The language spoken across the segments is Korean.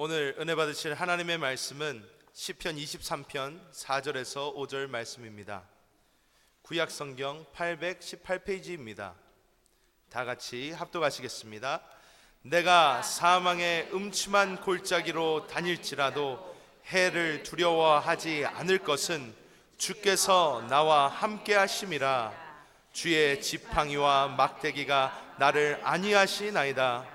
오늘 은혜 받으실 하나님의 말씀은 시편 23편 4절에서 5절 말씀입니다. 구약성경 818페이지입니다. 다 같이 합독하시겠습니다. 내가 사망의 음침한 골짜기로 다닐지라도 해를 두려워하지 않을 것은 주께서 나와 함께 하심이라. 주의 지팡이와 막대기가 나를 안위하시나이다.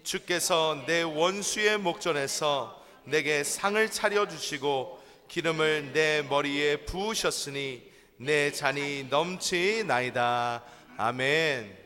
주께서 내 원수의 목전에서 내게 상을 차려주시고 기름을 내 머리에 부으셨으니 내 잔이 넘치나이다. 아멘.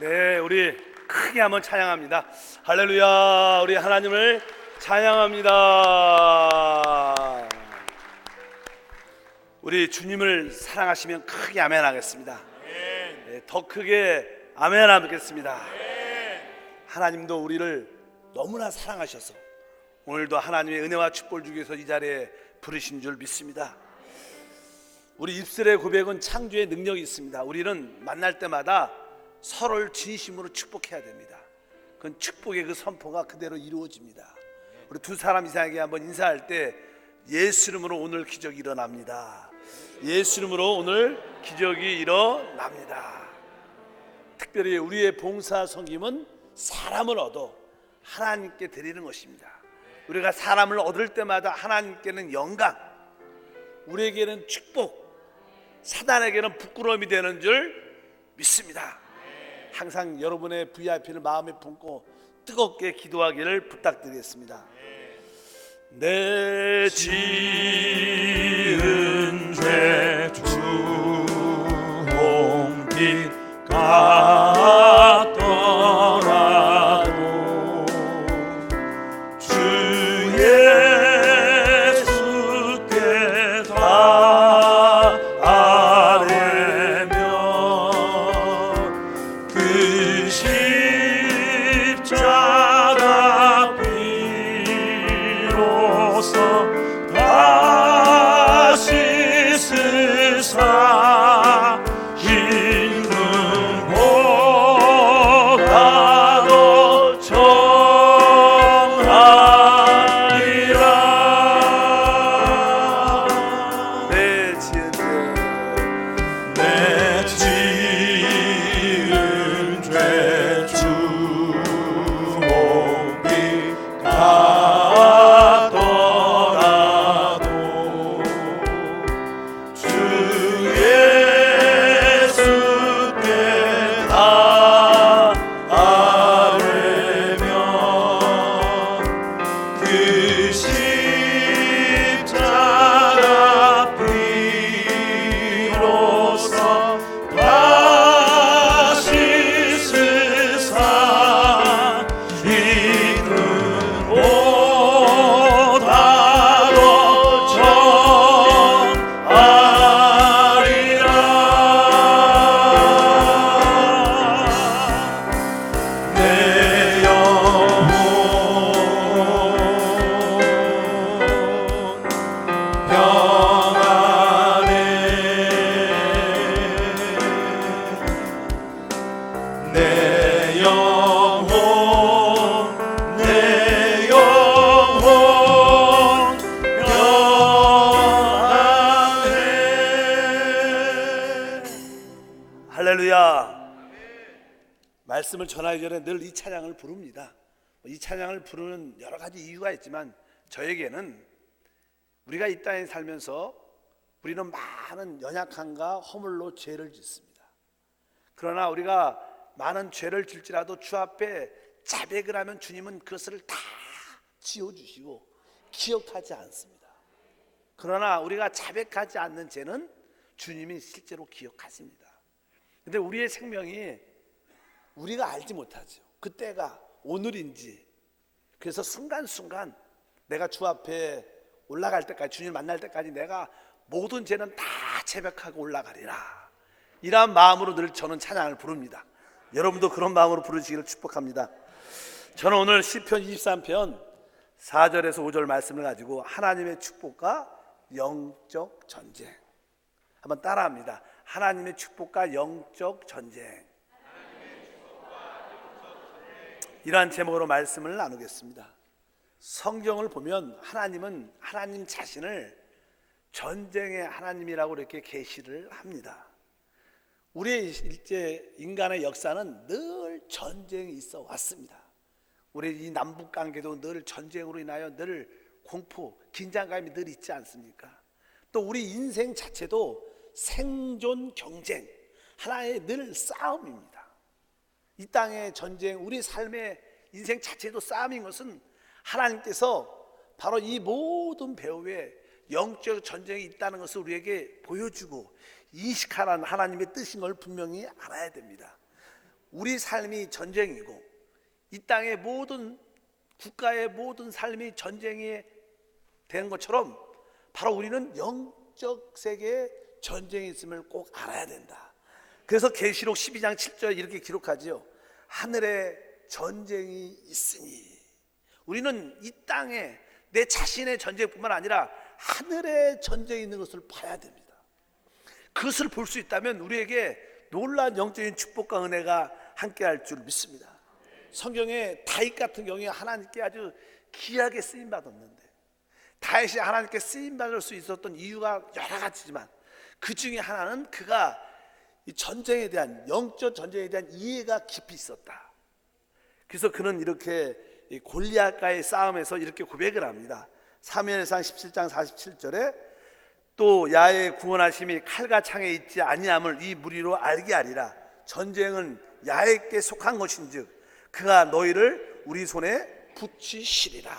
네, 우리 크게 한번 찬양합니다. 할렐루야, 우리 하나님을 찬양합니다. 우리 주님을 사랑하시면 크게 아멘 하겠습니다. 네, 더 크게 아멘 하겠습니다. 하나님도 우리를 너무나 사랑하셔서 오늘도 하나님의 은혜와 축복을 주기 위해서 이 자리에 부르신 줄 믿습니다. 우리 입술의 고백은 창조의 능력이 있습니다. 우리는 만날 때마다 서로를 진심으로 축복해야 됩니다. 그건 축복의 그 선포가 그대로 이루어집니다. 우리 두 사람 이상에게 한번 인사할 때 예수 이름으로 오늘 기적이 일어납니다. 예수 이름으로 오늘 기적이 일어납니다. 특별히 우리의 봉사 섬김은 사람을 얻어 하나님께 드리는 것입니다. 우리가 사람을 얻을 때마다 하나님께는 영광, 우리에게는 축복, 사단에게는 부끄러움이 되는 줄 믿습니다. 항상 여러분의 VIP를 마음에 품고 뜨겁게 기도하기를 부탁드리겠습니다. 내 지은 죄 주홍빛 같더라도 주 예수께 다 아뢰며 그 십자가 비로소 다시 쓰사 있는 보다도 정하리라. 내 지은 죄 주홍빛 같더라도 주 예수께 다 아뢰며 그 십자가 비로소 다시 쓰사 있는 보다도 정하리라. 내 영혼 평안해. 내 영혼 평안해. 할렐루야. 말씀을 전하기 전에 늘 이 찬양을 부릅니다. 이 찬양을 부르는 여러 가지 이유가 있지만 저에게는 우리가 이 땅에 살면서 우리는 많은 연약함과 허물로 죄를 짓습니다. 그러나 우리가 많은 죄를 질지라도 주 앞에 자백을 하면 주님은 그것을 다 지워주시고 기억하지 않습니다. 그러나 우리가 자백하지 않는 죄는 주님이 실제로 기억하십니다. 근데 우리의 생명이 우리가 알지 못하죠. 그때가 오늘인지. 그래서 순간순간 내가 주 앞에 올라갈 때까지, 주님 만날 때까지 내가 모든 죄는 다 자백하고 올라가리라, 이러한 마음으로 늘 저는 찬양을 부릅니다. 여러분도 그런 마음으로 부르시기를 축복합니다. 저는 오늘 시편 23편 4절에서 5절 말씀을 가지고 하나님의 축복과 영적 전쟁, 한번 따라합니다. 하나님의 축복과 영적 전쟁, 이러한 제목으로 말씀을 나누겠습니다. 성경을 보면 하나님은 하나님 자신을 전쟁의 하나님이라고 이렇게 계시를 합니다. 우리의 일제 인간의 역사는 늘 전쟁이 있어 왔습니다. 우리 이 남북 관계도 늘 전쟁으로 인하여 늘 공포, 긴장감이 늘 있지 않습니까? 또 우리 인생 자체도 생존 경쟁, 하나의 늘 싸움입니다. 이 땅의 전쟁, 우리 삶의 인생 자체도 싸움인 것은 하나님께서 바로 이 모든 배후에 영적 전쟁이 있다는 것을 우리에게 보여주고 인식하라는 하나님의 뜻인 걸 분명히 알아야 됩니다. 우리 삶이 전쟁이고 이 땅의 모든 국가의 모든 삶이 전쟁이 되는 것처럼 바로 우리는 영적 세계에 전쟁이 있음을 꼭 알아야 된다. 그래서 계시록 12장 7절 이렇게 기록하지요. 하늘에 전쟁이 있으니, 우리는 이 땅에 내 자신의 전쟁뿐만 아니라 하늘에 전쟁이 있는 것을 봐야 됩니다. 그것을 볼 수 있다면 우리에게 놀라운 영적인 축복과 은혜가 함께할 줄 믿습니다. 성경에 다윗 같은 경우에 하나님께 아주 귀하게 쓰임 받았는데, 다윗이 하나님께 쓰임 받을 수 있었던 이유가 여러 가지지만 그 중에 하나는 그가 이 전쟁에 대한, 영적 전쟁에 대한 이해가 깊이 있었다. 그래서 그는 이렇게 골리앗과의 싸움에서 이렇게 고백을 합니다. 사무엘상 17장 47절에 또 야의 구원하심이 칼과 창에 있지 아니함을 이 무리로 알게 하리라. 전쟁은 야에게 속한 것인즉 그가 너희를 우리 손에 붙이시리라.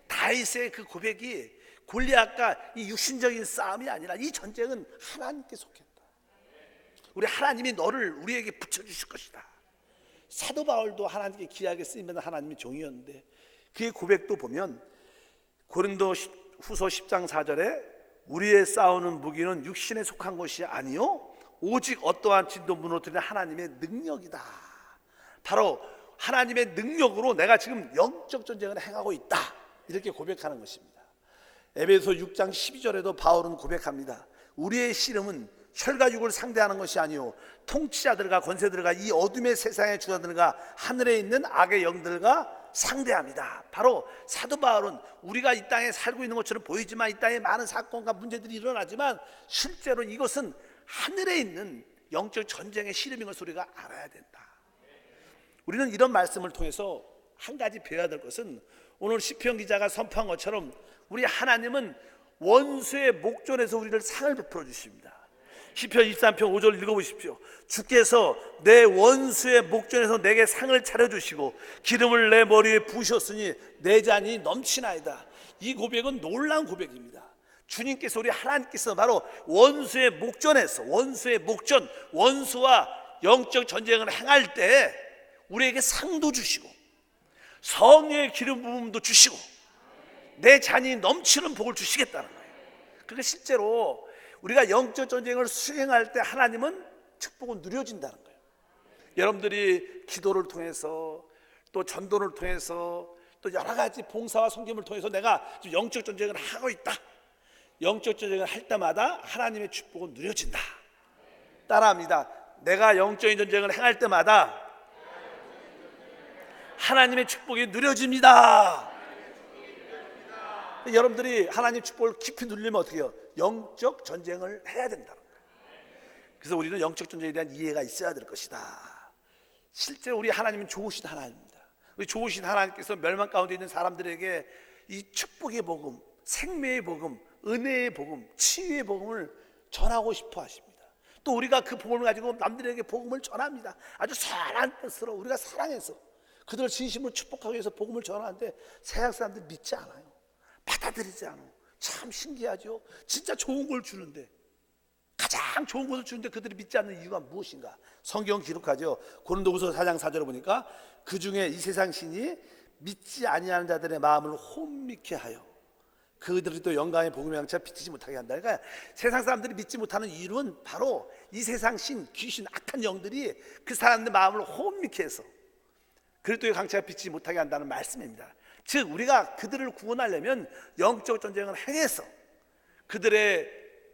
다윗의 그 고백이 골리앗과 이 육신적인 싸움이 아니라 이 전쟁은 하나님께 속했다. 우리 하나님이 너를 우리에게 붙여주실 것이다. 사도 바울도 하나님께 귀하게 쓰이면 하나님의 종이었는데 그의 고백도 보면 고린도 후서 10장 4절에 우리의 싸우는 무기는 육신에 속한 것이 아니요 오직 어떠한 진도 무너뜨리는 하나님의 능력이다. 바로 하나님의 능력으로 내가 지금 영적 전쟁을 행하고 있다, 이렇게 고백하는 것입니다. 에베소 6장 12절에도 바울은 고백합니다. 우리의 씨름은 혈과 육을 상대하는 것이 아니요 통치자들과 권세들과 이 어둠의 세상의 주자들과 하늘에 있는 악의 영들과 상대합니다. 바로 사도 바울은 우리가 이 땅에 살고 있는 것처럼 보이지만 이 땅에 많은 사건과 문제들이 일어나지만 실제로 이것은 하늘에 있는 영적 전쟁의 씨름인 것을 우리가 알아야 된다. 우리는 이런 말씀을 통해서 한 가지 배워야 될 것은 오늘 시편 기자가 선포한 것처럼 우리 하나님은 원수의 목전에서 우리를 상을 베풀어 주십니다. 시편 23편 5절 읽어보십시오. 주께서 내 원수의 목전에서 내게 상을 차려주시고 기름을 내 머리에 부으셨으니 내 잔이 넘치나이다. 이 고백은 놀라운 고백입니다. 주님께서, 우리 하나님께서 바로 원수의 목전에서, 원수의 목전, 원수와 영적 전쟁을 행할 때 우리에게 상도 주시고 성령의 기름 부음도 주시고 내 잔이 넘치는 복을 주시겠다는 거예요. 그러니까 실제로 우리가 영적 전쟁을 수행할 때 하나님은 축복은 누려진다는 거예요. 여러분들이 기도를 통해서 또 전도를 통해서 또 여러 가지 봉사와 섬김을 통해서 내가 지금 영적 전쟁을 하고 있다, 영적 전쟁을 할 때마다 하나님의 축복은 누려진다. 따라합니다. 내가 영적인 전쟁을 행할 때마다 하나님의 축복이 누려집니다. 여러분들이 하나님 축복을 깊이 누리려면 어떻게 해요? 영적 전쟁을 해야 된다는 거예요. 그래서 우리는 영적 전쟁에 대한 이해가 있어야 될 것이다. 실제로 우리 하나님은 좋으신 하나님입니다. 우리 좋으신 하나님께서 멸망 가운데 있는 사람들에게 이 축복의 복음, 생명의 복음, 은혜의 복음, 치유의 복음을 전하고 싶어 하십니다. 또 우리가 그 복음을 가지고 남들에게 복음을 전합니다. 아주 선한 뜻으로 우리가 사랑해서 그들을 진심으로 축복하기 위해서 복음을 전하는데 세상 사람들이 믿지 않아요. 받아들이지 않아요. 참 신기하죠. 진짜 좋은 걸 주는데, 가장 좋은 것을 주는데 그들이 믿지 않는 이유가 무엇인가? 성경 기록하죠. 고린도후서 4장 4절에 보니까 그 중에 이 세상 신이 믿지 아니하는 자들의 마음을 혼미케 하여 그들이 또 영광의 복음의 양차 비치지 못하게 한다. 그러니까 세상 사람들이 믿지 못하는 이유는 바로 이 세상 신, 귀신, 악한 영들이 그 사람들의 마음을 혼미케 해서 그리스도의 강체가 비치지 못하게 한다는 말씀입니다. 즉 우리가 그들을 구원하려면 영적 전쟁을 행해서 그들의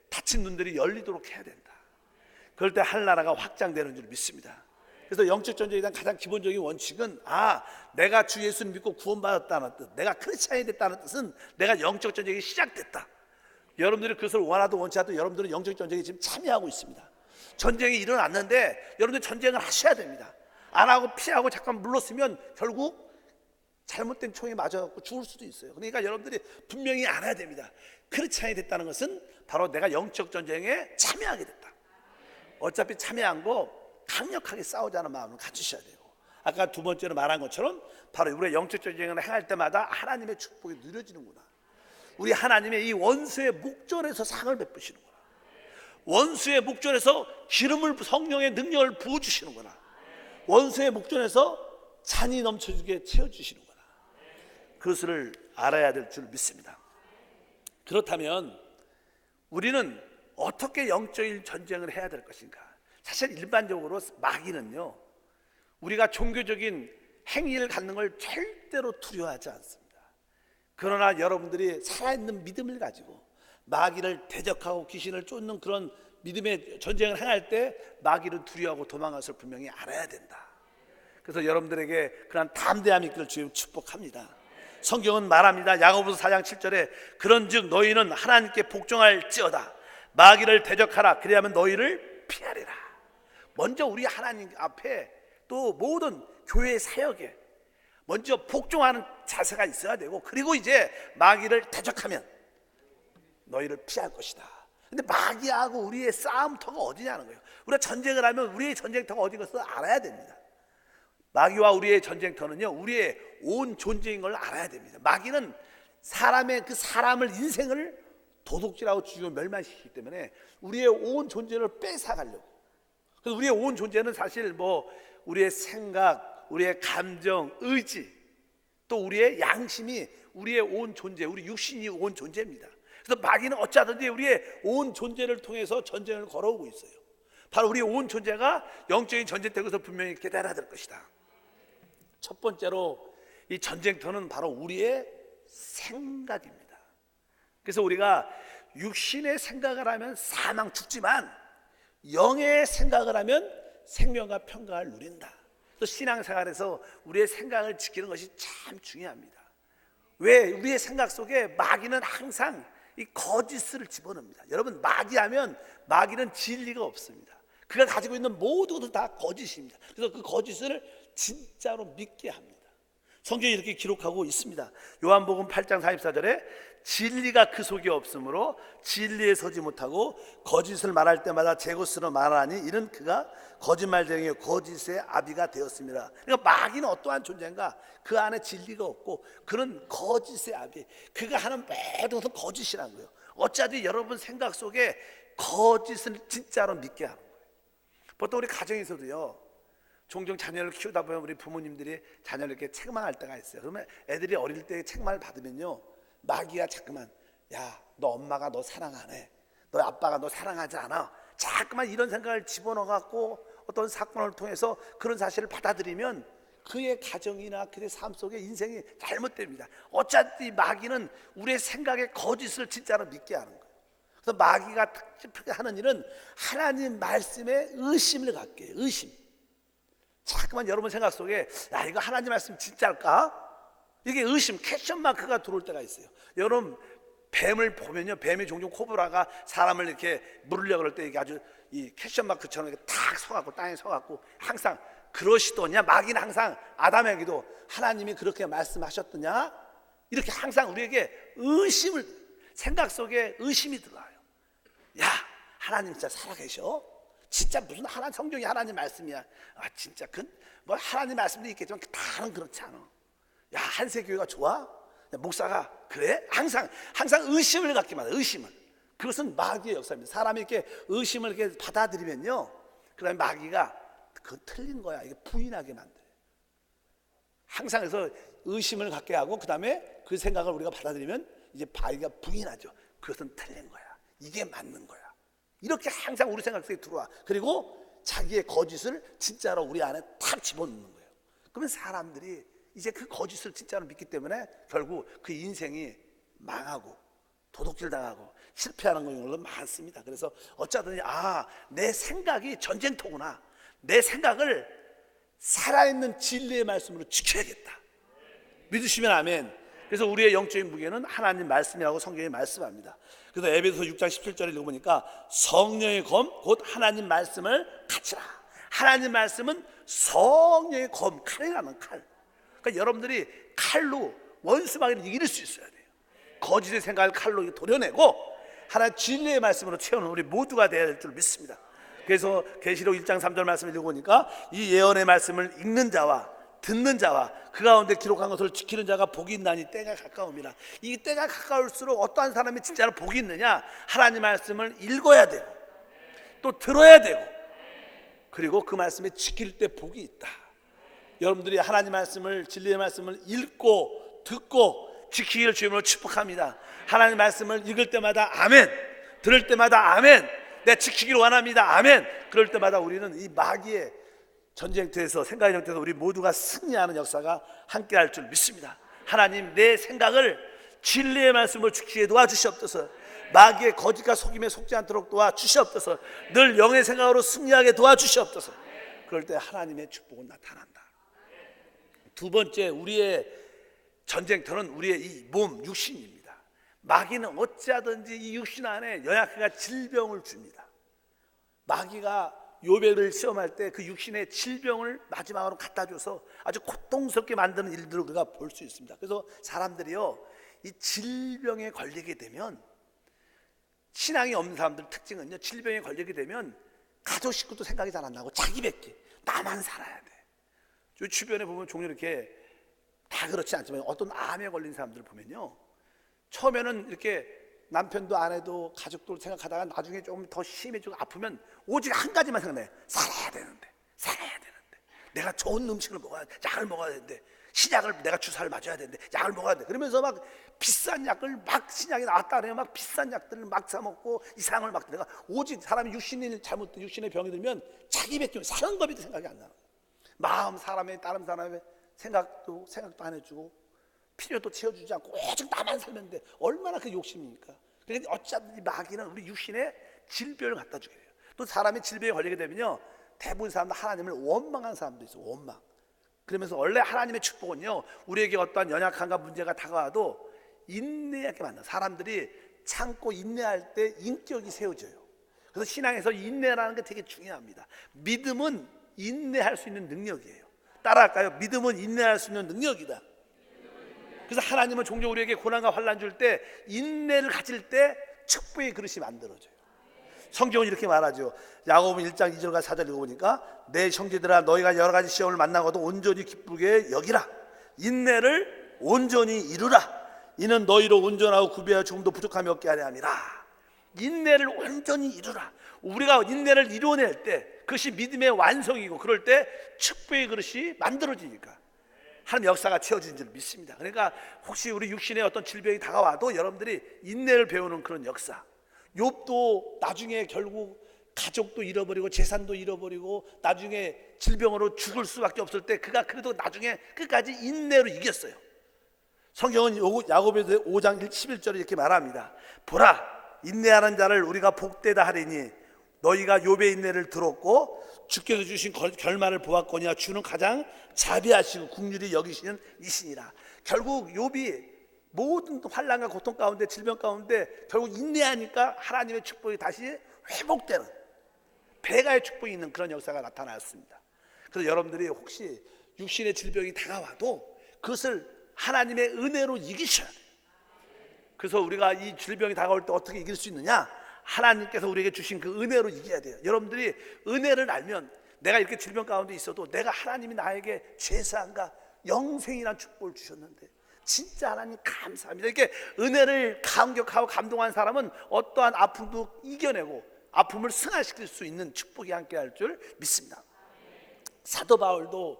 닫힌 눈들이 열리도록 해야 된다. 그럴 때 하늘나라가 확장되는 줄 믿습니다. 그래서 영적 전쟁에 대한 가장 기본적인 원칙은 내가 주 예수를 믿고 구원받았다는 뜻, 내가 크리스찬이 됐다는 뜻은 내가 영적 전쟁이 시작됐다. 여러분들이 그것을 원하도 원치 않도 여러분들은 영적 전쟁에 지금 참여하고 있습니다. 전쟁이 일어났는데 여러분들 전쟁을 하셔야 됩니다. 안 하고 피하고 잠깐 물렀으면 결국 잘못된 총에 맞아갖고 죽을 수도 있어요. 그러니까 여러분들이 분명히 알아야 됩니다. 크리스찬이 됐다는 것은 바로 내가 영적 전쟁에 참여하게 됐다. 어차피 참여한 거 강력하게 싸우자는 마음을 갖추셔야 되고, 아까 두 번째로 말한 것처럼 바로 우리가 영적 전쟁을 행할 때마다 하나님의 축복이 누려지는구나. 우리 하나님의 이 원수의 목전에서 상을 베푸시는구나. 원수의 목전에서 기름을, 성령의 능력을 부어주시는구나. 원수의 목전에서 잔이 넘쳐주게 채워주시는구나. 그것을 알아야 될 줄 믿습니다. 그렇다면 우리는 어떻게 영적인 전쟁을 해야 될 것인가? 사실 일반적으로 마귀는요, 우리가 종교적인 행위를 갖는 걸 절대로 두려워하지 않습니다. 그러나 여러분들이 살아있는 믿음을 가지고 마귀를 대적하고 귀신을 쫓는 그런 믿음의 전쟁을 행할 때 마귀를 두려워하고 도망갈 것을 분명히 알아야 된다. 그래서 여러분들에게 그런 담대함이 있기를 주님 축복합니다. 성경은 말합니다. 야고보서 4장 7절에 그런즉 너희는 하나님께 복종할지어다. 마귀를 대적하라. 그리하면 너희를 피하리라. 먼저 우리 하나님 앞에 또 모든 교회 사역에 먼저 복종하는 자세가 있어야 되고, 그리고 이제 마귀를 대적하면 너희를 피할 것이다. 근데 마귀하고 우리의 싸움터가 어디냐는 거예요. 우리가 전쟁을 하면 우리의 전쟁터가 어딘 것을 알아야 됩니다. 마귀와 우리의 전쟁터는요, 우리의 온 존재인 걸 알아야 됩니다. 마귀는 사람의 그 사람을 인생을 도둑질하고 죽이고 멸망시키기 때문에 우리의 온 존재를 뺏어가려고. 그래서 우리의 온 존재는 사실 우리의 생각, 우리의 감정, 의지, 또 우리의 양심이 우리의 온 존재, 우리 육신이 온 존재입니다. 그래서 마귀는 어찌하든지 우리의 온 존재를 통해서 전쟁을 걸어오고 있어요. 바로 우리의 온 존재가 영적인 전쟁터인 것을 분명히 깨달아야 될 것이다. 첫 번째로 이 전쟁터는 바로 우리의 생각입니다. 그래서 우리가 육신의 생각을 하면 사망 죽지만 영의 생각을 하면 생명과 평강을 누린다. 또 신앙생활에서 우리의 생각을 지키는 것이 참 중요합니다. 왜? 우리의 생각 속에 마귀는 항상 이 거짓을 집어넣습니다. 여러분, 마귀하면 마귀는 진리가 없습니다. 그가 가지고 있는 모든 것은 다 거짓입니다. 그래서 그 거짓을 진짜로 믿게 합니다. 성경이 이렇게 기록하고 있습니다. 요한복음 8장 44절에 진리가 그 속에 없으므로 진리에 서지 못하고 거짓을 말할 때마다 제것으로 말하니 이는 그가 거짓말쟁이요 거짓의 아비가 되었습니다. 그러니까 마귀는 어떠한 존재인가? 그 안에 진리가 없고 그는 거짓의 아비. 그가 하는 모든 것은 거짓이라는 거예요. 어찌하든지 여러분 생각 속에 거짓을 진짜로 믿게 하는 거예요. 보통 우리 가정에서도요, 종종 자녀를 키우다 보면 우리 부모님들이 자녀를 이렇게 책망할 때가 있어요. 그러면 애들이 어릴 때 책망을 받으면요, 마귀가 자꾸만 야, 너 엄마가 너 사랑 안 해, 너 아빠가 너 사랑하지 않아, 자꾸만 이런 생각을 집어넣어갖고 어떤 사건을 통해서 그런 사실을 받아들이면 그의 가정이나 그의 삶 속에 인생이 잘못됩니다. 어차피 마귀는 우리의 생각에 거짓을 진짜로 믿게 하는 거예요. 그래서 마귀가 특별히 하는 일은 하나님 말씀에 의심을 갖게 해요. 의심. 자꾸만 여러분 생각 속에 야, 이거 하나님 말씀 진짜일까? 이게 의심, 퀘스천 마크가 들어올 때가 있어요. 여러분 뱀을 보면요, 뱀이 종종 코브라가 사람을 이렇게 물으려고 그럴 때 이게 아주 이 퀘스천 마크처럼 이렇게 탁 서갖고 땅에 서갖고 항상 그러시더냐, 마귀는 항상 아담에게도 하나님이 그렇게 말씀하셨더냐, 이렇게 항상 우리에게 의심을, 생각 속에 의심이 들어와요. 야, 하나님 진짜 살아계셔? 진짜 무슨 성경이 하나님 말씀이야? 아, 진짜 뭐 하나님 말씀도 있겠지만 다는 그렇지 않아. 야, 한세교회가 좋아? 야, 목사가 그래? 항상 의심을 갖게 만들어. 의심을. 그것은 마귀의 역사입니다. 사람이 이렇게 의심을 이렇게 받아들이면요, 그다음에 마귀가 그거 틀린 거야, 이게 부인하게 만들어요. 항상 그래서 의심을 갖게 하고 그다음에 그 생각을 우리가 받아들이면 이제 마귀가 부인하죠. 그것은 틀린 거야, 이게 맞는 거야. 이렇게 항상 우리 생각 속에 들어와. 그리고 자기의 거짓을 진짜로 우리 안에 탁 집어넣는 거예요. 그러면 사람들이 이제 그 거짓을 진짜로 믿기 때문에 결국 그 인생이 망하고 도둑질 당하고 실패하는 경우가 많습니다. 그래서 어쩌든지 내 생각이 전쟁터구나, 내 생각을 살아있는 진리의 말씀으로 지켜야겠다. 믿으시면 아멘. 그래서 우리의 영적인 무게는 하나님 말씀이라고 성경이 말씀합니다. 그래서 에베소서 6장 17절에 읽어보니까 성령의 검 곧 하나님 말씀을 갖추라. 하나님 말씀은 성령의 검, 칼이라는 칼. 그러니까 여러분들이 칼로 원수 마귀를 이길 수 있어야 돼요. 거짓의 생각을 칼로 도려내고 하나님 진리의 말씀으로 채우는 우리 모두가 되어야 될 줄 믿습니다. 그래서 계시록 1장 3절 말씀을 읽어보니까 이 예언의 말씀을 읽는 자와 듣는 자와 그 가운데 기록한 것을 지키는 자가 복이 있나니 때가 가까움이라. 이 때가 가까울수록 어떠한 사람이 진짜로 복이 있느냐? 하나님 말씀을 읽어야 되고 또 들어야 되고 그리고 그 말씀에 지킬 때 복이 있다. 여러분들이 하나님 말씀을, 진리의 말씀을 읽고 듣고 지키기를 주님으로 축복합니다. 하나님 말씀을 읽을 때마다 아멘, 들을 때마다 아멘, 내가 지키기를 원합니다, 아멘. 그럴 때마다 우리는 이 마귀의 전쟁터에서, 생각의 전쟁터에서 우리 모두가 승리하는 역사가 함께할 줄 믿습니다. 하나님, 내 생각을 진리의 말씀으로 지키게 도와주시옵소서. 마귀의 거짓과 속임에 속지 않도록 도와주시옵소서. 늘 영의 생각으로 승리하게 도와주시옵소서. 그럴 때 하나님의 축복은 나타난다. 두 번째, 우리의 전쟁터는 우리의 이 몸, 육신입니다. 마귀는 어찌하든지 이 육신 안에 연약함과 질병을 줍니다. 마귀가 욥을 시험할 때 그 육신의 질병을 마지막으로 갖다 줘서 아주 고통스럽게 만드는 일들을 우리가 볼 수 있습니다. 그래서 사람들이요, 이 질병에 걸리게 되면, 신앙이 없는 사람들 특징은요, 질병에 걸리게 되면 가족 식구도 생각이 잘 안 나고 자기밖에, 나만 살아야 돼. 저 주변에 보면 종종 이렇게, 다 그렇지 않지만 어떤 암에 걸린 사람들을 보면요, 처음에는 이렇게 남편도 아내도 가족도 생각하다가 나중에 조금 더 심해지고 아프면 오직 한 가지만 생각해. 살아야 되는데 내가 좋은 음식을 먹어야 돼, 약을 먹어야 되는데, 신약을 내가 주사를 맞아야 되는데 약을 먹어야 돼. 그러면서 막 비싼 약을 막, 신약이 나왔다 그러면 막 비싼 약들을 막 사 먹고 이상을 막, 내가 오직 사람이 육신의 병이 들면 자기밖에 사는 법이도 생각이 안 나는 거야. 마음, 사람의, 다른 사람의 생각도 안 해주고 필요도 채워주지 않고 오직 나만 살면 돼. 얼마나 그 욕심입니까? 그러니까 어찌하든지 마귀는 우리 육신에 질병을 갖다 주게 돼요. 또 사람이 질병에 걸리게 되면요, 대부분 사람들 하나님을 원망하는 사람도 있어요. 원망. 그러면서 원래 하나님의 축복은요, 우리에게 어떠한 연약함과 문제가 다가와도 인내하게 만나. 사람들이 참고 인내할 때 인격이 세워져요. 그래서 신앙에서 인내라는 게 되게 중요합니다. 믿음은 인내할 수 있는 능력이에요. 따라할까요? 믿음은 인내할 수 있는 능력이다. 그래서 하나님은 종종 우리에게 고난과 환난 줄 때, 인내를 가질 때 축복의 그릇이 만들어져요. 성경은 이렇게 말하죠. 야고보는 1장 2절과 4절 읽어보니까, 내 형제들아, 너희가 여러 가지 시험을 만나고도 온전히 기쁘게 여기라. 인내를 온전히 이루라. 이는 너희로 온전하고 구비하여 조금도 부족함이 없게 하려 함이라. 인내를 온전히 이루라. 우리가 인내를 이루어낼 때 그것이 믿음의 완성이고, 그럴 때 축복의 그릇이 만들어지니까 하나님 역사가 채워지는 줄 믿습니다. 그러니까 혹시 우리 육신에 어떤 질병이 다가와도 여러분들이 인내를 배우는 그런 역사. 욥도 나중에 결국 가족도 잃어버리고 재산도 잃어버리고 나중에 질병으로 죽을 수밖에 없을 때 그가 그래도 나중에 끝까지 인내로 이겼어요. 성경은 야고보서 5장 11절에 이렇게 말합니다. 보라, 인내하는 자를 우리가 복되다 하리니 너희가 욥의 인내를 들었고 주께서 주신 결말을 보았거니와 주는 가장 자비하시고 긍휼히 여기시는 이시니라. 결국 욥이 모든 환난과 고통 가운데, 질병 가운데 결국 인내하니까 하나님의 축복이 다시 회복되는, 배가의 축복이 있는 그런 역사가 나타났습니다. 그래서 여러분들이 혹시 육신의 질병이 다가와도 그것을 하나님의 은혜로 이기셔야 돼요. 그래서 우리가 이 질병이 다가올 때 어떻게 이길 수 있느냐? 하나님께서 우리에게 주신 그 은혜로 이겨야 돼요. 여러분들이 은혜를 알면, 내가 이렇게 질병 가운데 있어도 내가 하나님이 나에게 죄사함과 영생이라는 축복을 주셨는데 진짜 하나님 감사합니다. 이렇게 은혜를 감격하고 감동한 사람은 어떠한 아픔도 이겨내고 아픔을 승화시킬 수 있는 축복이 함께 할 줄 믿습니다. 사도 바울도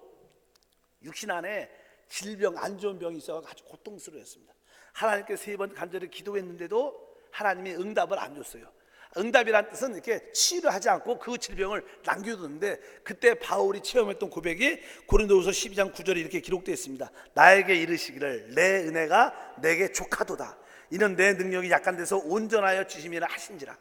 육신 안에 질병, 안 좋은 병이 있어서 아주 고통스러웠습니다. 하나님께 3번 간절히 기도했는데도 하나님이 응답을 안 줬어요. 응답이란 뜻은 이렇게 치유를 하지 않고 그 질병을 남겨두는데, 그때 바울이 체험했던 고백이 고린도후서 12장 9절에 이렇게 기록되어 있습니다. 나에게 이르시기를 내 은혜가 내게 족하도다. 이는 내 능력이 약한 데서 온전하여 주심이라 하신지라.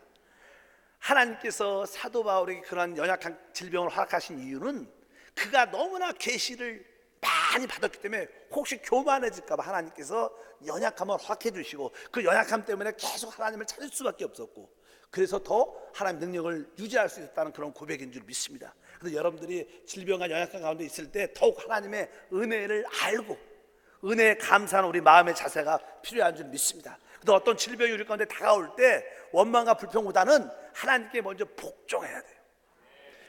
하나님께서 사도 바울에게 그런 연약한 질병을 허락하신 이유는 그가 너무나 계시를 많이 받았기 때문에 혹시 교만해질까 봐 하나님께서 연약함을 허락해 주시고, 그 연약함 때문에 계속 하나님을 찾을 수밖에 없었고, 그래서 더 하나님 능력을 유지할 수 있었다는 그런 고백인 줄 믿습니다. 그래서 여러분들이 질병과 연약함 가운데 있을 때 더욱 하나님의 은혜를 알고 은혜에 감사하는 우리 마음의 자세가 필요한 줄 믿습니다. 그래서 어떤 질병이 우리 가운데 다가올 때 원망과 불평보다는 하나님께 먼저 복종해야 돼요.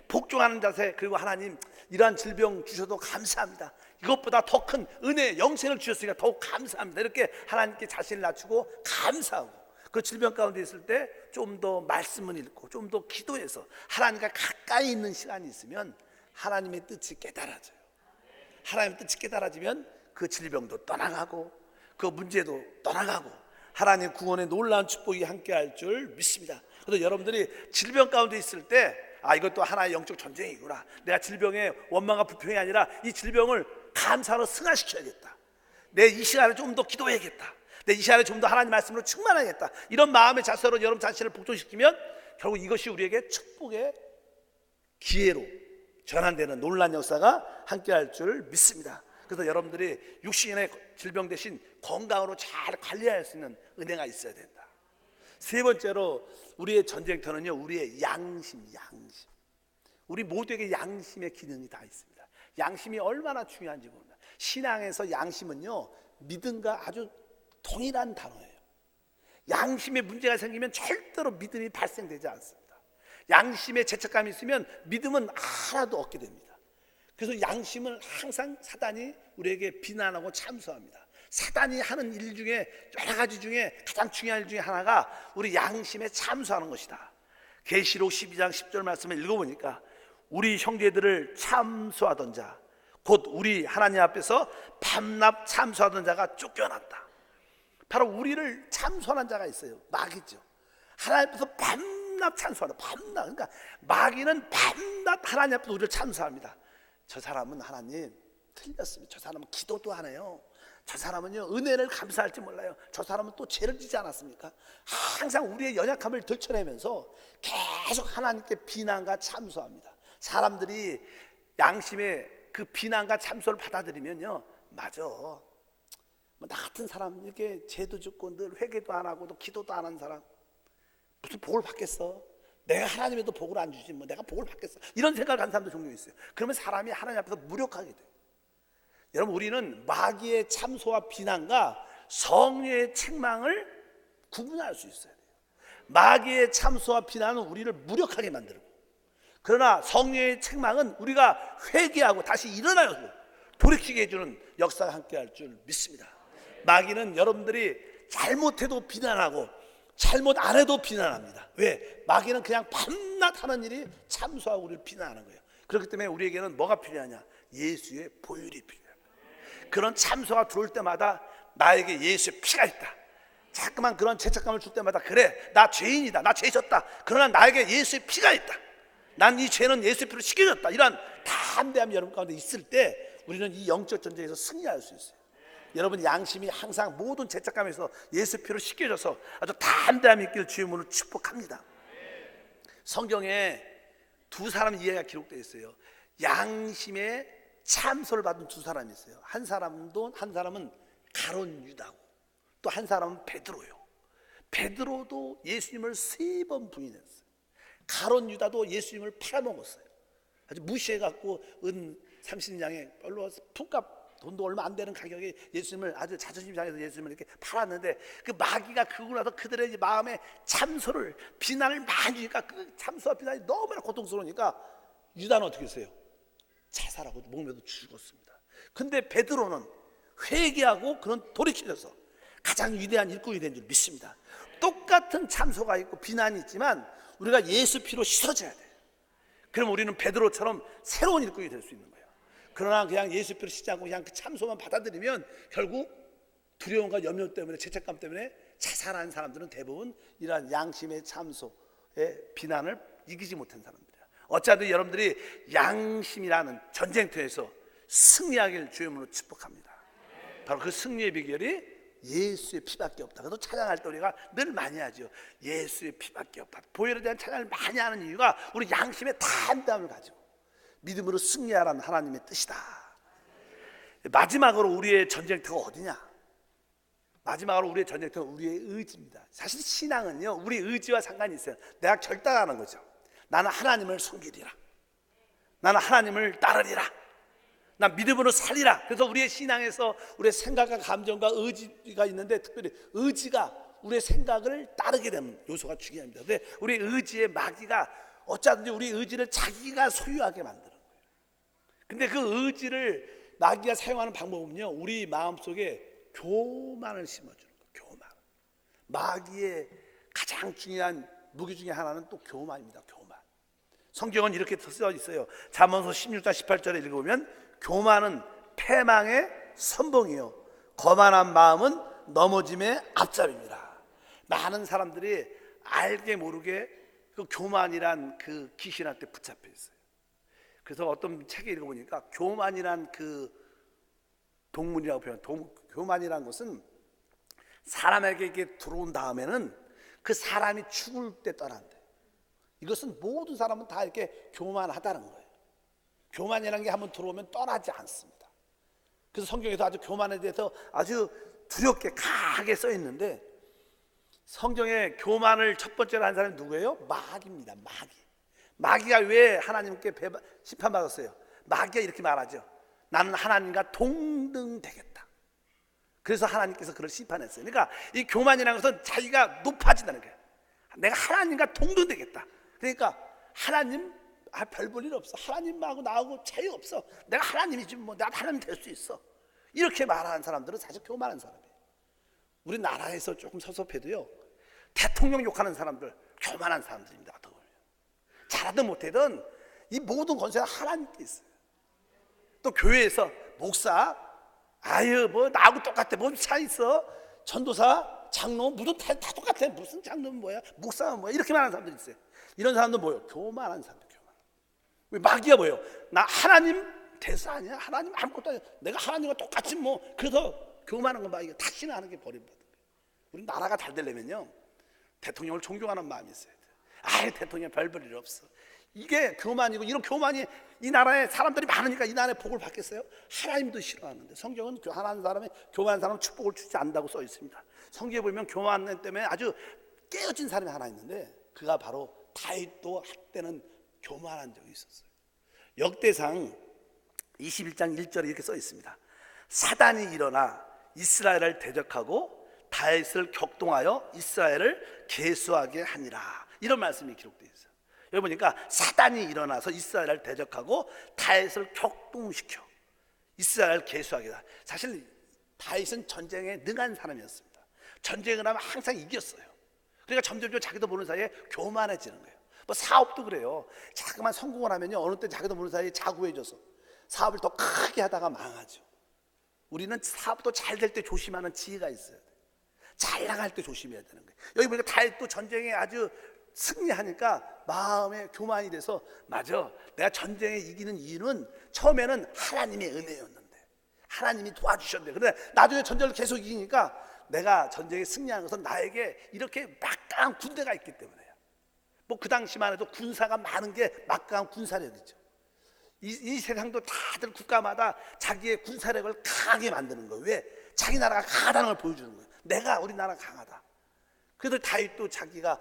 복종하는 자세, 그리고 하나님 이러한 질병 주셔도 감사합니다. 이것보다 더 큰 은혜, 영생을 주셨으니까 더욱 감사합니다. 이렇게 하나님께 자신을 낮추고 감사하고, 그 질병 가운데 있을 때 좀 더 말씀을 읽고 좀 더 기도해서 하나님과 가까이 있는 시간이 있으면 하나님의 뜻이 깨달아져요. 하나님의 뜻이 깨달아지면 그 질병도 떠나가고 그 문제도 떠나가고 하나님 구원의 놀라운 축복이 함께할 줄 믿습니다. 그래서 여러분들이 질병 가운데 있을 때 이것도 하나의 영적 전쟁이구나. 내가 질병에 원망과 불평이 아니라 이 질병을 감사로 승화시켜야겠다. 내 이 시간에 좀 더 기도해야겠다. 내 이 시간에 좀 더 하나님 말씀으로 충만하겠다, 이런 마음의 자세로 여러분 자신을 복종시키면 결국 이것이 우리에게 축복의 기회로 전환되는 놀라운 역사가 함께할 줄 믿습니다. 그래서 여러분들이 육신의 질병 대신 건강으로 잘 관리할 수 있는 은혜가 있어야 된다. 세 번째로 우리의 전쟁터는요, 우리의 양심. 우리 모두에게 양심의 기능이 다 있습니다. 양심이 얼마나 중요한지 모릅니다. 신앙에서 양심은요, 믿음과 아주 동일한 단어예요. 양심에 문제가 생기면 절대로 믿음이 발생되지 않습니다. 양심에 죄책감이 있으면 믿음은 하나도 없게 됩니다. 그래서 양심을 항상 사단이 우리에게 비난하고 참소합니다. 사단이 하는 일 중에, 여러 가지 중에 가장 중요한 일 중에 하나가 우리 양심에 참소하는 것이다. 계시록 12장 10절 말씀을 읽어보니까 우리 형제들을 참소하던 자, 곧 우리 하나님 앞에서 밤낮 참소하던 자가 쫓겨났다. 바로 우리를 참소하는 자가 있어요. 마귀죠. 하나님 앞에서 밤낮 참소하는, 밤낮. 그러니까 마귀는 밤낮 하나님 앞에서 우리를 참소합니다. 저 사람은 하나님 틀렸습니다. 저 사람은 기도도 안 해요. 저 사람은요, 은혜를 감사할지 몰라요. 저 사람은 또 죄를 지지 않았습니까? 항상 우리의 연약함을 들춰내면서 계속 하나님께 비난과 참소합니다. 사람들이 양심의 그 비난과 참소를 받아들이면요, 맞아, 뭐 나 같은 사람, 이렇게 죄도 짓고 늘 회개도 안 하고 또 기도도 안 하는 사람 무슨 복을 받겠어? 내가 하나님에도 복을 안 주지 뭐 내가 복을 받겠어? 이런 생각을 하는 사람도 종종 있어요. 그러면 사람이 하나님 앞에서 무력하게 돼요. 여러분, 우리는 마귀의 참소와 비난과 성령의 책망을 구분할 수 있어야 돼요. 마귀의 참소와 비난은 우리를 무력하게 만들고, 그러나 성령의 책망은 우리가 회개하고 다시 일어나서 돌이키게 해주는 역사가 함께할 줄 믿습니다. 마귀는 여러분들이 잘못해도 비난하고 잘못 안 해도 비난합니다. 왜? 마귀는 그냥 밤낮 하는 일이 참소하고 우리를 비난하는 거예요. 그렇기 때문에 우리에게는 뭐가 필요하냐? 예수의 보혈이 필요합니다. 그런 참소가 들어올 때마다 나에게 예수의 피가 있다. 자꾸만 그런 죄책감을 줄 때마다, 그래, 나 죄인이다, 나 죄 졌다, 그러나 나에게 예수의 피가 있다, 난 이 죄는 예수의 피로 씻겨졌다, 이런 담대함이 여러분 가운데 있을 때 우리는 이 영적 전쟁에서 승리할 수 있어요. 여러분 양심이 항상 모든 죄책감에서 예수 피로 씻겨져서 아주 담대함 있기를 주의 이름으로 축복합니다. 성경에 두 사람 이야기가 기록되어 있어요. 양심의 참소를 받은 두 사람이 있어요. 한 사람은 가룟 유다고, 또 한 사람은 베드로요. 베드로도 예수님을 3번 부인했어요. 가룟 유다도 예수님을 팔아먹었어요. 아주 무시해갖고 은 30냥에 별로 품값 돈도 얼마 안 되는 가격에 예수님을 아주 자존심 상해서 예수님을 이렇게 팔았는데, 그 마귀가 그러고 나서 그들의 마음에 참소를, 비난을 많이 주니까 그 참소와 비난이 너무나 고통스러우니까 유다는 어떻게 했어요? 자살하고 목매도 죽었습니다. 근데 베드로는 회개하고 그런 돌이켜져서 가장 위대한 일꾼이 된 줄 믿습니다. 똑같은 참소가 있고 비난이 있지만 우리가 예수 피로 씻어져야 돼요. 그럼 우리는 베드로처럼 새로운 일꾼이 될 수 있는 거예요. 그러나 그냥 예수 피로 씻지 않고 그냥 그 참소만 받아들이면 결국 두려움과 염려 때문에, 죄책감 때문에 자살하는 사람들은 대부분 이러한 양심의 참소의 비난을 이기지 못한 사람들이에요. 어찌하든 여러분들이 양심이라는 전쟁터에서 승리하기를 주의 이름으로 축복합니다. 바로 그 승리의 비결이 예수의 피밖에 없다. 그래서 찬양할 때 우리가 늘 많이 하죠. 예수의 피밖에 없다. 보혈에 대한 찬양을 많이 하는 이유가 우리 양심의 담대함을 가지고 믿음으로 승리하라는 하나님의 뜻이다. 마지막으로 우리의 전쟁터가 어디냐? 마지막으로 우리의 전쟁터는 우리의 의지입니다. 사실 신앙은요, 우리 의지와 상관이 있어요. 내가 결단하는 거죠. 나는 하나님을 섬기리라, 나는 하나님을 따르리라, 난 믿음으로 살리라. 그래서 우리의 신앙에서 우리의 생각과 감정과 의지가 있는데, 특별히 의지가 우리의 생각을 따르게 되는 요소가 중요합니다. 근데 우리 의지의 마귀가 어쩌든지 우리 의지를 자기가 소유하게 만드는 거예요. 근데 그 의지를 마귀가 사용하는 방법은요, 우리 마음속에 교만을 심어주는 거예요. 교만. 마귀의 가장 중요한 무기 중에 하나는 또 교만입니다. 교만. 성경은 이렇게 써 있어요. 잠언서 16장 18절에 읽어보면, 교만은 패망의 선봉이요 거만한 마음은 넘어짐의 앞잡입니다. 많은 사람들이 알게 모르게 그 교만이란 그 귀신한테 붙잡혀 있어요. 그래서 어떤 책에 읽어보니까 교만이란 그 동물이라고 표현. 교만이란 것은 사람에게 이렇게 들어온 다음에는 그 사람이 죽을 때 떠난대. 이것은 모든 사람은 다 이렇게 교만하다는 거예요. 교만이라는 게 한번 들어오면 떠나지 않습니다. 그래서 성경에서 아주 교만에 대해서 아주 두렵게 강하게 써 있는데, 성경에 교만을 첫 번째로 한 사람이 누구예요? 마귀입니다. 마귀가 왜 하나님께 심판받았어요? 마귀가 이렇게 말하죠. 나는 하나님과 동등되겠다. 그래서 하나님께서 그를 심판했어요. 그러니까 이 교만이라는 것은 자기가 높아진다는 거예요. 내가 하나님과 동등되겠다. 그러니까 하나님 별 볼 일 없어. 하나님하고 나하고 차이 없어. 내가 하나님이지 뭐, 내가 하나님 될 수 있어. 이렇게 말하는 사람들은 사실 교만한 사람이에요. 우리 나라에서 조금 섭섭해도요, 대통령 욕하는 사람들 교만한 사람들입니다. 어떻게 보면 잘하든 못하든 이 모든 권세가 하나님께 있어요. 또 교회에서 목사, 아유 뭐 나하고 똑같아, 뭔 차이 있어? 전도사, 장로 무슨 다 똑같아. 무슨 장로는 뭐야, 목사는 뭐야, 이렇게 말하는 사람들이 있어요. 이런 사람들 뭐예요? 교만한 사람들. 왜 마귀가 뭐예요? 나 하나님 대사 아니야? 하나님 아무것도 아니야. 내가 하나님과 똑같이 뭐. 그래서 교만한 거 마귀가 다시는 하는 게 버림받은 거예요. 우리 나라가 잘 되려면요, 대통령을 존경하는 마음이 있어야 돼요. 아예 대통령 별 볼 일 없어. 이게 교만이고, 이런 교만이 이 나라에 사람들이 많으니까 이 나라에 복을 받겠어요? 하나님도 싫어하는데 성경은 교만한 사람은 축복을 주지 않는다고 써 있습니다. 성경에 보면 교만 때문에 아주 깨어진 사람이 하나 있는데, 그가 바로 다윗도 한때는 교만한 적이 있었어요. 역대상 21장 1절에 이렇게 써 있습니다. 사단이 일어나 이스라엘을 대적하고 다윗을 격동하여 이스라엘을 계수하게 하니라. 이런 말씀이 기록되어 있어요. 여기 보니까 사단이 일어나서 이스라엘을 대적하고 다윗을 격동시켜 이스라엘을 계수하게 하다. 사실 다윗은 전쟁에 능한 사람이었습니다. 전쟁을 하면 항상 이겼어요. 그러니까 점점 자기도 모르는 사이에 교만해지는 거예요. 뭐 사업도 그래요. 자꾸만 성공을 하면요, 어느 때 자기도 모르는 사이에 자구해져서 사업을 더 크게 하다가 망하죠. 우리는 사업도 잘 될 때 조심하는 지혜가 있어야 돼요. 잘 나갈 때 조심해야 되는 거예요. 여기 보니까 다윗도 전쟁에 아주 승리하니까 마음에 교만이 돼서, 맞아, 내가 전쟁에 이기는 이유는 처음에는 하나님의 은혜였는데 하나님이 도와주셨는데, 근데 나중에 전쟁을 계속 이기니까 내가 전쟁에 승리하는 것은 나에게 이렇게 막강한 군대가 있기 때문에요. 뭐 그 당시만 해도 군사가 많은 게 막강한 군사력이죠. 이 세상도 다들 국가마다 자기의 군사력을 강하게 만드는 거예요. 왜? 자기 나라가 강하다는 걸 보여주는 거예요. 우리나라가 강하다. 그래서 다윗도 자기가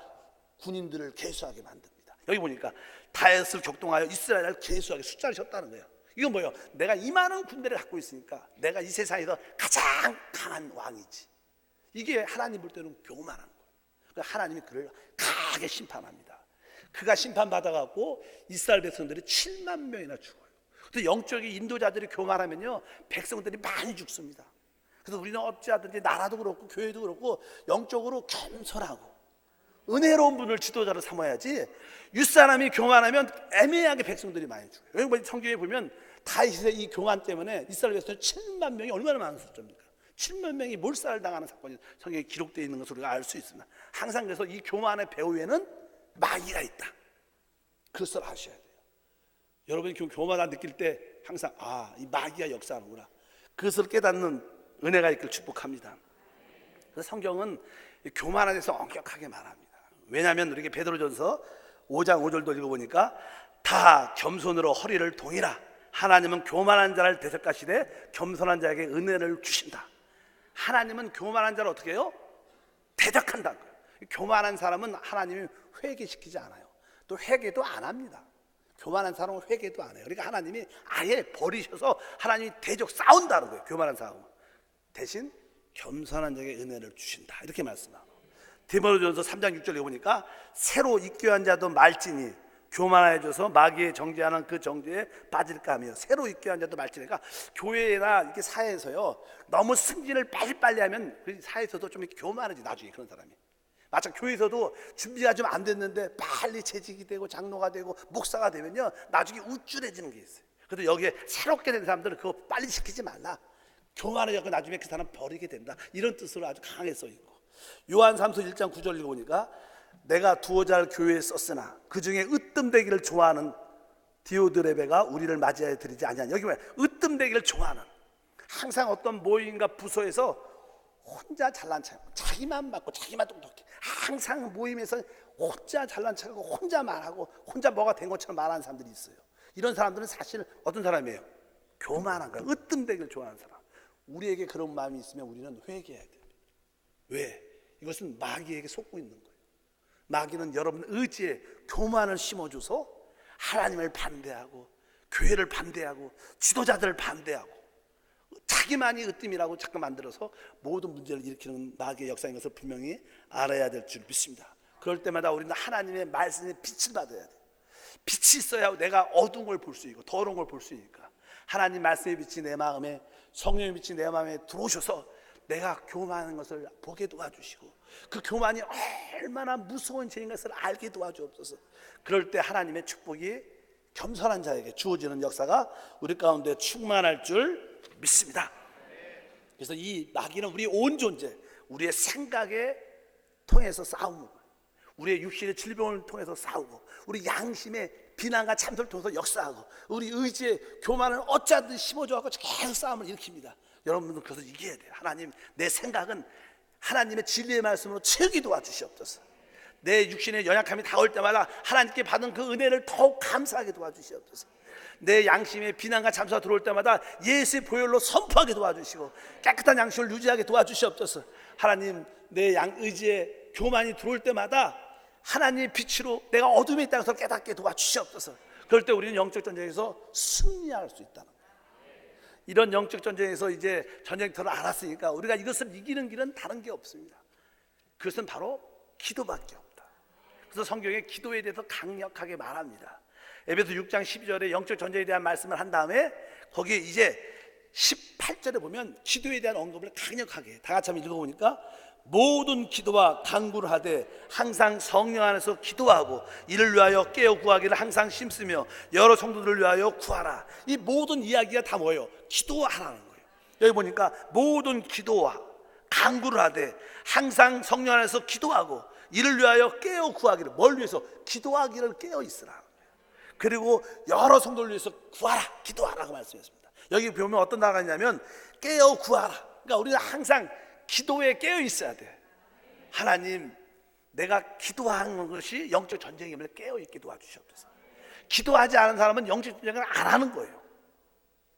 군인들을 계수하게 만듭니다. 여기 보니까 다윗을 격동하여 이스라엘을 계수하게 숫자를 쳤다는 거예요. 이건 뭐예요? 내가 이 많은 군대를 갖고 있으니까 내가 이 세상에서 가장 강한 왕이지. 이게 하나님 볼 때는 교만한 거예요. 하나님이 그를 강하게 심판합니다. 그가 심판받아갖고 이스라엘 백성들이 7만 명이나 죽어요. 그래서 영적인 인도자들이 교만하면요, 백성들이 많이 죽습니다. 그래서 우리는 어찌하든지 나라도 그렇고 교회도 그렇고 영적으로 겸손하고 은혜로운 분을 지도자로 삼아야지, 윗사람이 교만하면 애매하게 백성들이 많이 죽어요. 여기 성경에 보면 다윗의 이 교만 때문에 이스라엘 백성 7만 명이 얼마나 많은 숫자입니까? 7만 명이 몰살을 당하는 사건이 성경에 기록되어 있는 것을 우리가 알 수 있습니다. 항상 그래서 이 교만의 배후에는 마귀가 있다. 그것을 아셔야 돼요. 여러분이 교만을 느낄 때 항상 이 마귀가 역사하는구나. 그것을 깨닫는 은혜가 있길 축복합니다. 그래서 성경은 교만에 대해서 엄격하게 말합니다. 왜냐하면 우리에게 베드로전서 5장 5절도 읽어보니까 다 겸손으로 허리를 동이라. 하나님은 교만한 자를 대적하시되 겸손한 자에게 은혜를 주신다. 하나님은 교만한 자를 어떻게 해요? 대적한다는 거예요. 교만한 사람은 하나님이 회개시키지 않아요. 또 회개도 안 합니다. 교만한 사람은 회개도 안 해요. 그러니까 하나님이 아예 버리셔서 하나님이 대적 싸운다는 거예요. 교만한 사람은 대신 겸손한 자에게 은혜를 주신다, 이렇게 말씀하고, 디모데전서 3장 6절에 보니까 새로 입교한 자도 말지니 교만해져서 마귀의 정죄하는 그 정죄에 빠질까 하며, 새로 입교한 자도 말지니까 교회나 이렇게 사회에서요, 너무 승진을 빨리빨리 하면 그 사회에서도 좀 이렇게 교만해지, 나중에 그런 사람이. 마찬 교회에서도 준비가 좀 안 됐는데 빨리 재직이 되고 장로가 되고 목사가 되면요, 나중에 우쭐해지는 게 있어요. 그래서 여기에 새롭게 된 사람들은 그거 빨리 시키지 말라. 교만해져서 나중에 그 사람 버리게 된다, 이런 뜻으로 아주 강하게 써 있고, 요한삼서 1장 9절 읽어보니까 내가 두어 잘 교회에 썼으나 그 중에 으뜸되기를 좋아하는 디오드레베가 우리를 맞이하여 드리지 아니하냐. 여기 왜 으뜸되기를 좋아하는, 항상 어떤 모임과 부서에서 혼자 잘난 척하고 자기만 맞고 자기만 똑똑해. 항상 모임에서 혼자 잘난 척하고 혼자 말하고 혼자 뭐가 된 것처럼 말하는 사람들이 있어요. 이런 사람들은 사실 어떤 사람이에요? 교만한 거야. 으뜸되기를 좋아하는 사람. 우리에게 그런 마음이 있으면 우리는 회개해야 돼요. 왜? 이것은 마귀에게 속고 있는 거예요. 마귀는 여러분 의지에 교만을 심어줘서 하나님을 반대하고 교회를 반대하고 지도자들을 반대하고 자기만이 으뜸이라고 자꾸 만들어서 모든 문제를 일으키는 마귀의 역사인 것을 분명히 알아야 될 줄 믿습니다. 그럴 때마다 우리는 하나님의 말씀에 빛을 받아야 돼요. 빛이 있어야 내가 어두운 걸 볼 수 있고 더러운 걸 볼 수 있으니까 하나님 말씀의 빛이 내 마음에, 성령의 빛이 내 마음에 들어오셔서 내가 교만한 것을 보게 도와주시고 그 교만이 얼마나 무서운 죄인 것을 알게 도와주옵소서. 그럴 때 하나님의 축복이 겸손한 자에게 주어지는 역사가 우리 가운데 충만할 줄 믿습니다. 그래서 이 마귀는 우리 온 존재, 우리의 생각에 통해서 싸우는 거예요. 우리의 육신의 질병을 통해서 싸우고 우리 양심의 비난과 참소를 통해서 역사하고 우리 의지의 교만을 어찌하든 심어줘서 계속 싸움을 일으킵니다. 여러분들은 그래서 이겨야 돼요. 하나님, 내 생각은 하나님의 진리의 말씀으로 채우기 도와주시옵소서. 내 육신의 연약함이 다가올 때마다 하나님께 받은 그 은혜를 더욱 감사하게 도와주시옵소서. 내 양심의 비난과 잠수가 들어올 때마다 예수의 보혈로 선포하게 도와주시고 깨끗한 양심을 유지하게 도와주시옵소서. 하나님, 내 의지에 교만이 들어올 때마다 하나님의 빛으로 내가 어둠에 있다는 것을 깨닫게 도와주시옵소서. 그럴 때 우리는 영적 전쟁에서 승리할 수 있다는 거예요. 이런 영적 전쟁에서 이제 전쟁터를 알았으니까 우리가 이것을 이기는 길은 다른 게 없습니다. 그것은 바로 기도밖에 없다. 그래서 성경에 기도에 대해서 강력하게 말합니다. 에베소 6장 12절에 영적 전쟁에 대한 말씀을 한 다음에 거기에 이제 18절에 보면 기도에 대한 언급을 강력하게 다 같이 한번 읽어보니까 모든 기도와 간구를 하되 항상 성령 안에서 기도하고 이를 위하여 깨어 구하기를 항상 힘쓰며 여러 성도들을 위하여 구하라. 이 모든 이야기가 다 뭐예요? 기도하라는 거예요. 여기 보니까 모든 기도와 간구를 하되 항상 성령 안에서 기도하고 이를 위하여 깨어 구하기를, 뭘 위해서? 기도하기를 깨어 있으라. 그리고 여러 성도를 위해서 구하라, 기도하라고 말씀했습니다. 여기 보면 어떤 나라가 있냐면 깨어 구하라. 그러니까 우리가 항상 기도에 깨어 있어야 돼. 하나님, 내가 기도하는 것이 영적 전쟁임을 깨어 있게 도와주시옵소서. 기도하지 않은 사람은 영적 전쟁을 안 하는 거예요.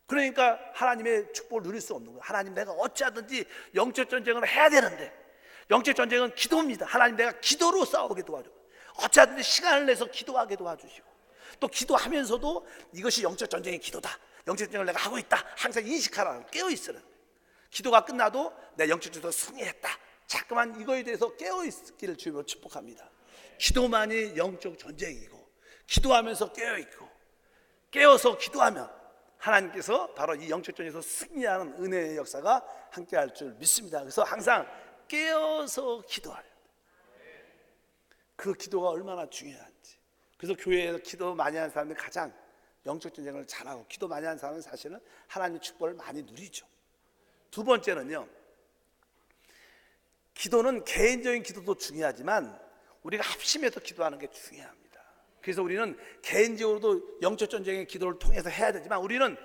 그러니까 하나님의 축복을 누릴 수 없는 거예요. 하나님, 내가 어찌하든지 영적 전쟁을 해야 되는데, 영적 전쟁은 기도입니다. 하나님, 내가 기도로 싸우게 도와줘. 어찌하든지 시간을 내서 기도하게 도와주시고, 또 기도하면서도 이것이 영적 전쟁의 기도다, 영적 전쟁을 내가 하고 있다, 항상 인식하라, 깨어 있으라. 기도가 끝나도 내 영적 전쟁에서 승리했다, 자꾸만 이거에 대해서 깨어 있기를 주님으로 축복합니다. 기도만이 영적 전쟁이고, 기도하면서 깨어 있고, 깨어서 기도하면 하나님께서 바로 이 영적 전쟁에서 승리하는 은혜의 역사가 함께할 줄 믿습니다. 그래서 항상 깨어서 기도하려. 그 기도가 얼마나 중요한지. 그래서 교회에서 기도 많이 하는 사람들이 가장 영적 전쟁을 잘하고, 기도 많이 하는 사람은 사실은 하나님의 축복을 많이 누리죠. 두 번째는요, 기도는 개인적인 기도도 중요하지만 우리가 합심해서 기도하는 게 중요합니다. 그래서 우리는 개인적으로도 영적 전쟁의 기도를 통해서 해야 되지만, 우리는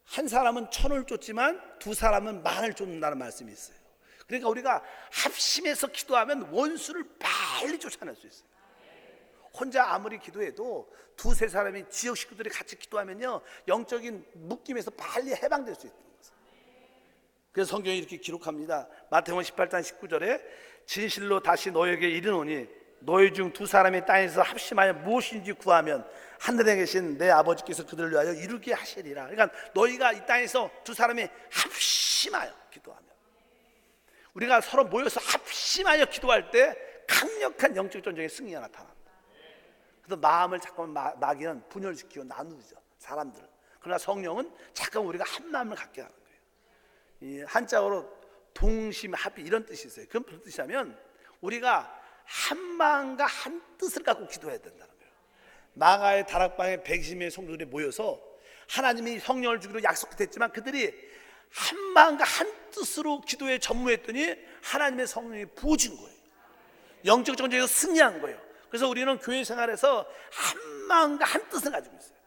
한 사람은 천을 쫓지만 두 사람은 만을 쫓는다는 말씀이 있어요. 그러니까 우리가 합심해서 기도하면 원수를 빨리 쫓아낼 수 있어요. 혼자 아무리 기도해도 두세 사람이, 지역 식구들이 같이 기도하면요, 영적인 묶임에서 빨리 해방될 수 있는 거예요. 그래서 성경이 이렇게 기록합니다. 마태복음 18장 19절에 진실로 다시 너에게 이르노니 너희 중 두 사람이 땅에서 합심하여 무엇인지 구하면 하늘에 계신 내 아버지께서 그들을 위하여 이루게 하시리라. 그러니까 너희가 이 땅에서 두 사람이 합심하여 기도하면, 우리가 서로 모여서 합심하여 기도할 때 강력한 영적 전쟁의 승리가 나타납니다. 그래서 마음을 잠깐만 마귀는 분열시키고 나누죠, 사람들을. 그러나 성령은 잠깐 우리가 한 마음을 갖게 하는 거예요. 이 한자어로 동심합이 이런 뜻이 있어요. 그건 무슨 뜻이냐면 우리가 한 마음과 한 뜻을 갖고 기도해야 된다는 거예요. 마가의 다락방에 120명의 성도들이 모여서 하나님이 성령을 주기로 약속했지만 그들이 한 마음과 한 뜻으로 기도에 전무했더니 하나님의 성령이 부어진 거예요. 영적 전쟁에서 승리한 거예요. 그래서 우리는 교회 생활에서 한 마음과 한 뜻을 가지고 있어요.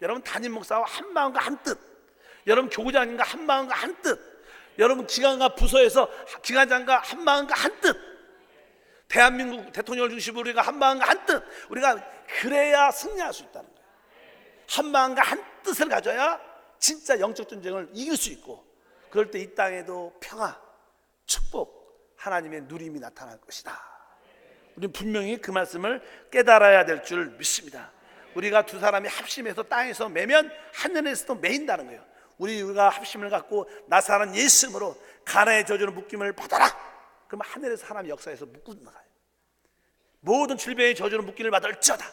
여러분 담임 목사와 한 마음과 한 뜻, 여러분 교구장님과 한 마음과 한 뜻, 여러분 기관과 부서에서 기관장과 한 마음과 한 뜻, 대한민국 대통령을 중심으로 우리가 한 마음과 한 뜻, 우리가 그래야 승리할 수 있다는 거예요. 한 마음과 한 뜻을 가져야 진짜 영적 전쟁을 이길 수 있고, 그럴 때 이 땅에도 평화, 축복, 하나님의 누림이 나타날 것이다. 우리는 분명히 그 말씀을 깨달아야 될 줄 믿습니다. 우리가 두 사람이 합심해서 땅에서 매면 하늘에서도 매인다는 거예요. 우리가 합심을 갖고 나사는 예수님으로 가나의 저주로 묶임을 받아라. 그럼 하늘에서 하나님 역사에서 묶고 나가요. 모든 질병의 저주로 묶기를 받을지어다,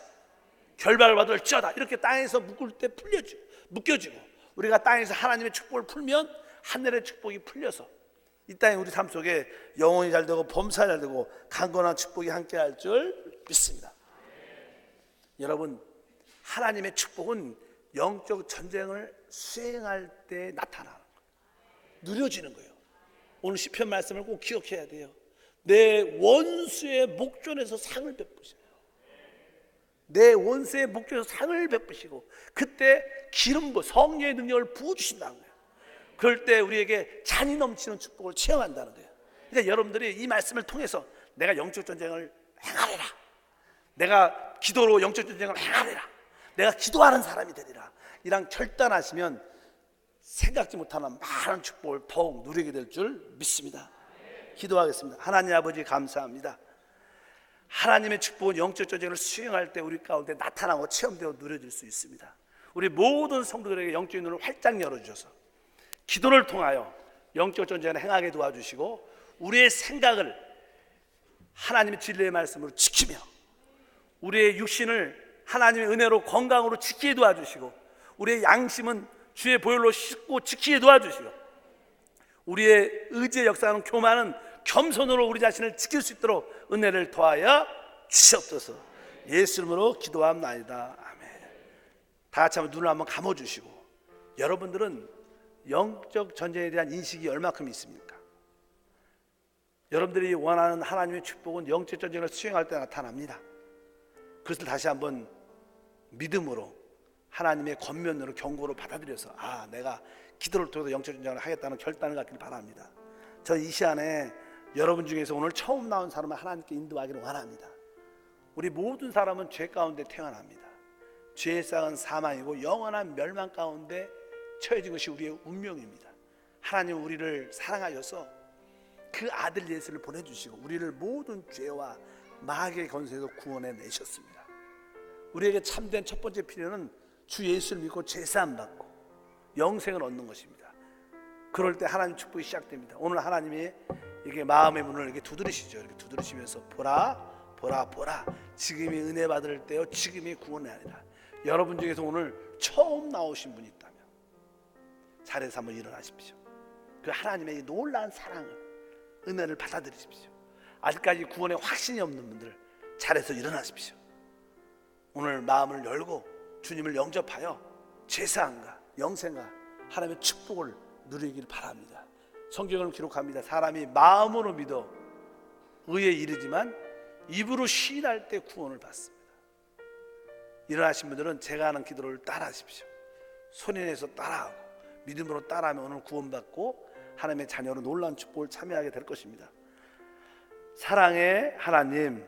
결박을 받을지어다. 이렇게 땅에서 묶을 때 묶여지고, 우리가 땅에서 하나님의 축복을 풀면 하늘의 축복이 풀려서 이 땅에 우리 삶 속에 영혼이 잘 되고 범사가 잘 되고 강건한 축복이 함께 할 줄 믿습니다. 여러분, 하나님의 축복은 영적 전쟁을 수행할 때 나타나는 거예요. 누려지는 거예요. 오늘 시편 말씀을 꼭 기억해야 돼요. 내 원수의 목전에서 상을 베푸시고, 내 원수의 목전에서 상을 베푸시고, 그때 기름 부어 성령의 능력을 부어주신다는 거예요. 그럴 때 우리에게 잔이 넘치는 축복을 체험한다는 거예요. 그러니까 여러분들이 이 말씀을 통해서 내가 영적 전쟁을 행하리라, 내가 기도로 영적 전쟁을 행하리라, 내가 기도하는 사람이 되리라, 이랑 결단하시면 생각지 못하는 많은 축복을 더욱 누리게 될 줄 믿습니다. 기도하겠습니다. 하나님 아버지, 감사합니다. 하나님의 축복은 영적 전쟁을 수행할 때 우리 가운데 나타나고 체험되어 누려질 수 있습니다. 우리 모든 성도들에게 영적인 눈을 활짝 열어주셔서 기도를 통하여 영적 전쟁을 행하게 도와주시고, 우리의 생각을 하나님의 진리의 말씀으로 지키며 우리의 육신을 하나님의 은혜로 건강으로 지키게 도와주시고, 우리의 양심은 주의 보혈로 씻고 지키게 도와주시고, 우리의 의지의 역사하는 교만은 겸손으로 우리 자신을 지킬 수 있도록 은혜를 더하여 주시옵소서. 예수 이름으로 기도합나이다. 아멘. 다 같이 한번 눈을 한번 감아주시고, 여러분들은 영적 전쟁에 대한 인식이 얼마큼 있습니까? 여러분들이 원하는 하나님의 축복은 영적 전쟁을 수행할 때 나타납니다. 그것을 다시 한번 믿음으로, 하나님의 권면으로, 경고로 받아들여서 내가 기도를 통해서 영적 전쟁을 하겠다는 결단을 갖기를 바랍니다. 저 이 시간에 여러분 중에서 오늘 처음 나온 사람을 하나님께 인도하기를 원합니다. 우리 모든 사람은 죄 가운데 태어납니다. 죄의 싹은 사망이고 영원한 멸망 가운데 처해진 것이 우리의 운명입니다. 하나님 우리를 사랑하셔서 그 아들 예수를 보내주시고 우리를 모든 죄와 마귀의 권세에서 구원해 내셨습니다. 우리에게 참된 첫 번째 필요는 주 예수를 믿고 제사함 받고 영생을 얻는 것입니다. 그럴 때 하나님 축복이 시작됩니다. 오늘 하나님이 이게 마음의 문을 이렇게 두드리시죠. 이렇게 두드리시면서 보라, 보라, 보라. 지금이 은혜 받을 때요, 지금이 구원의 아니라. 여러분 중에서 오늘 처음 나오신 분이 있다면 자리에서 한번 일어나십시오. 그 하나님의 놀라운 사랑을, 은혜를 받아들이십시오. 아직까지 구원에 확신이 없는 분들 자리에서 일어나십시오. 오늘 마음을 열고 주님을 영접하여 제사함과 영생과 하나님의 축복을 누리길 바랍니다. 성경을 기록합니다. 사람이 마음으로 믿어 의에 이르지만 입으로 시인할 때 구원을 받습니다. 일어나신 분들은 제가 하는 기도를 따라하십시오. 손인해서 따라하고 믿음으로 따라하면 오늘 구원받고 하나님의 자녀로 놀라운 축복을 참여하게 될 것입니다. 사랑의 하나님,